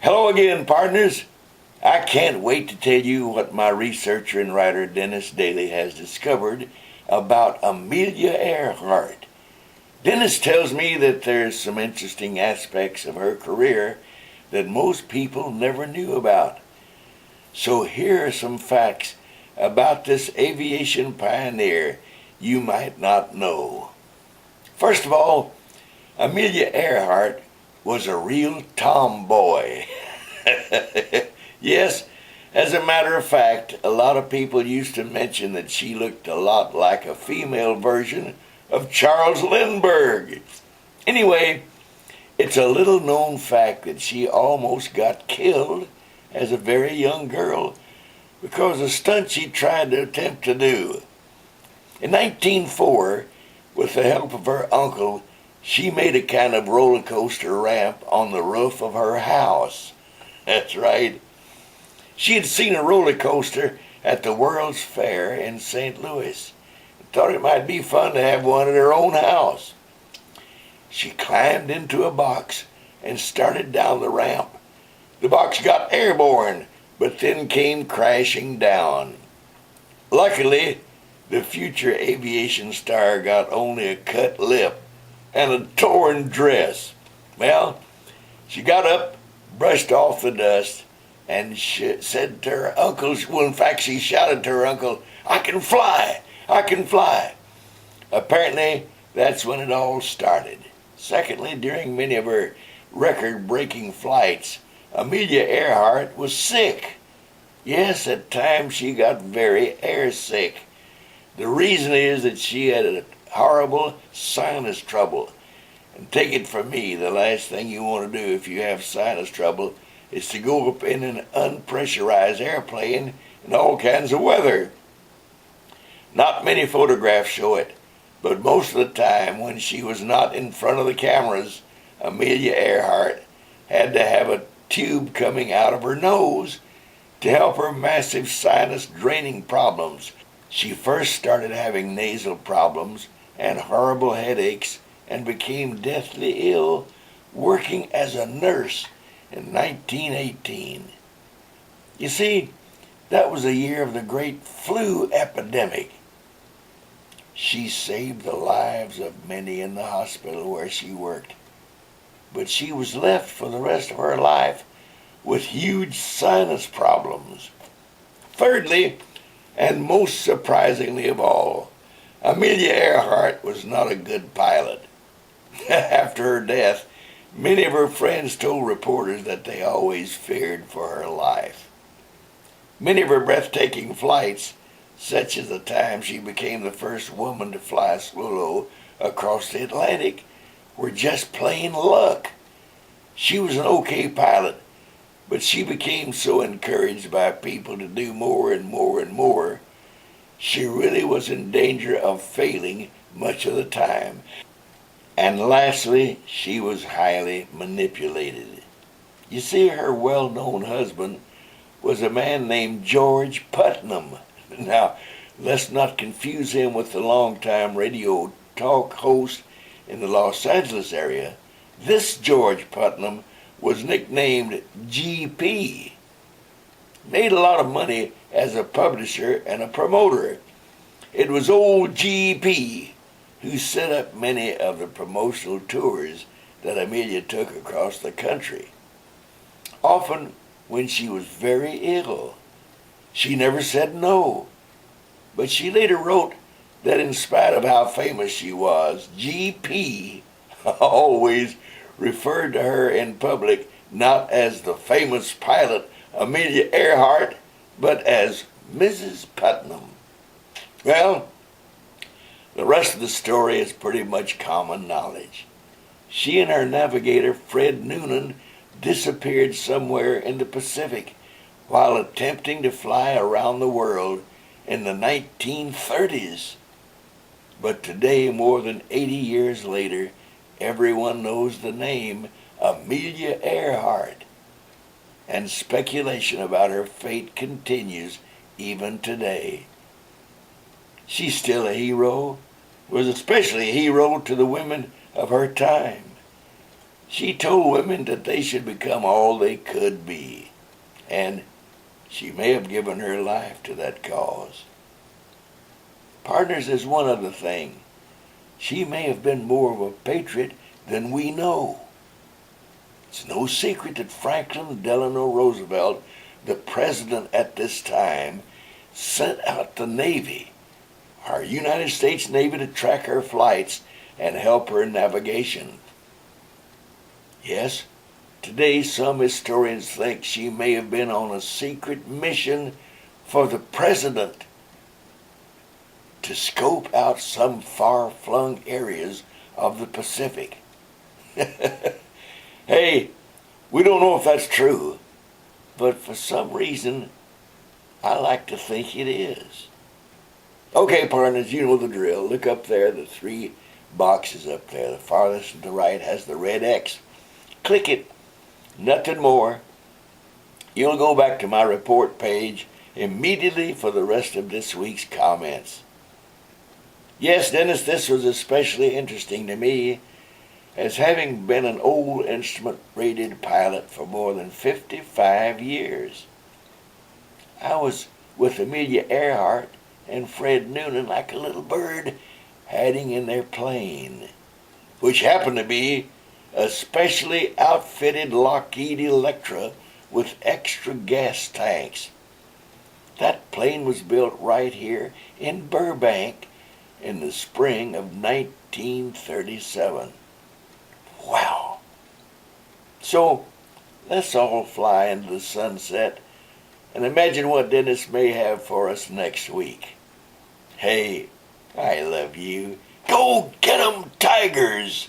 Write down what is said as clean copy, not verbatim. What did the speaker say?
Hello again, partners. I can't wait to tell you what my researcher and writer Dennis Daly has discovered about Amelia Earhart. Dennis tells me that there's some interesting aspects of her career that most people never knew about. So here are some facts about this aviation pioneer you might not know. First of all, Amelia Earhart was a real tomboy. Yes, as a matter of fact, a lot of people used to mention that she looked a lot like a female version of Charles Lindbergh. Anyway, it's a little known fact that she almost got killed as a very young girl because of a stunt she tried to attempt to do. In 1904, with the help of her uncle, she made a kind of roller coaster ramp on the roof of her house. That's right. She had seen a roller coaster at the World's Fair in St. Louis and thought it might be fun to have one at her own house. She climbed into a box and started down the ramp. The box got airborne, but then came crashing down. Luckily, the future aviation star got only a cut lip and a torn dress. Well, she got up, brushed off the dust, and said to her uncle, well, in fact, she shouted to her uncle, "I can fly! I can fly!" Apparently, that's when it all started. Secondly, during many of her record-breaking flights, Amelia Earhart was sick. Yes, at times she got very airsick. The reason is that she had a horrible sinus trouble. And take it from me, the last thing you want to do if you have sinus trouble is to go up in an unpressurized airplane in all kinds of weather. Not many photographs show it, but most of the time when she was not in front of the cameras, Amelia Earhart had to have a tube coming out of her nose to help her massive sinus draining problems. She first started having nasal problems and horrible headaches and became deathly ill working as a nurse in 1918. You see, that was the year of the great flu epidemic. She saved the lives of many in the hospital where she worked, but she was left for the rest of her life with huge sinus problems. Thirdly, and most surprisingly of all, Amelia Earhart was not a good pilot. After her death, many of her friends told reporters that they always feared for her life. Many of her breathtaking flights, such as the time she became the first woman to fly solo across the Atlantic, were just plain luck. She was an okay pilot, but she became so encouraged by people to do more and more and more, she really was in danger of failing much of the time. And lastly, she was highly manipulated. You see, her well-known husband was a man named George Putnam. Now, let's not confuse him with the longtime radio talk host in the Los Angeles area. This George Putnam was nicknamed GP. Made a lot of money as a publisher and a promoter. It was old GP who set up many of the promotional tours that Amelia took across the country. Often when she was very ill, she never said no. But she later wrote that in spite of how famous she was, GP always referred to her in public not as the famous pilot Amelia Earhart, but as Mrs. Putnam. Well, the rest of the story is pretty much common knowledge. She and her navigator, Fred Noonan, disappeared somewhere in the Pacific while attempting to fly around the world in the 1930s. But today, more than 80 years later, everyone knows the name Amelia Earhart, and speculation about her fate continues even today. She's still a hero, was especially a hero to the women of her time. She told women that they should become all they could be, and she may have given her life to that cause. Partners, there's one other thing. She may have been more of a patriot than we know. It's no secret that Franklin Delano Roosevelt, the president at this time, sent out the Navy, our United States Navy, to track her flights and help her in navigation. Yes, today some historians think she may have been on a secret mission for the president to scope out some far-flung areas of the Pacific. Hey, we don't know if that's true, but for some reason, I like to think it is. Okay, partners, you know the drill. Look up there, the 3 boxes up there. The farthest to the right has the red X. Click it. Nothing more. You'll go back to my report page immediately for the rest of this week's comments. Yes, Dennis, this was especially interesting to me, as having been an old instrument-rated pilot for more than 55 years. I was with Amelia Earhart and Fred Noonan like a little bird hiding in their plane, which happened to be a specially outfitted Lockheed Electra with extra gas tanks. That plane was built right here in Burbank in the spring of 1937. Wow. So, let's all fly into the sunset and imagine what Dennis may have for us next week. Hey, I love you. Go get 'em, Tigers!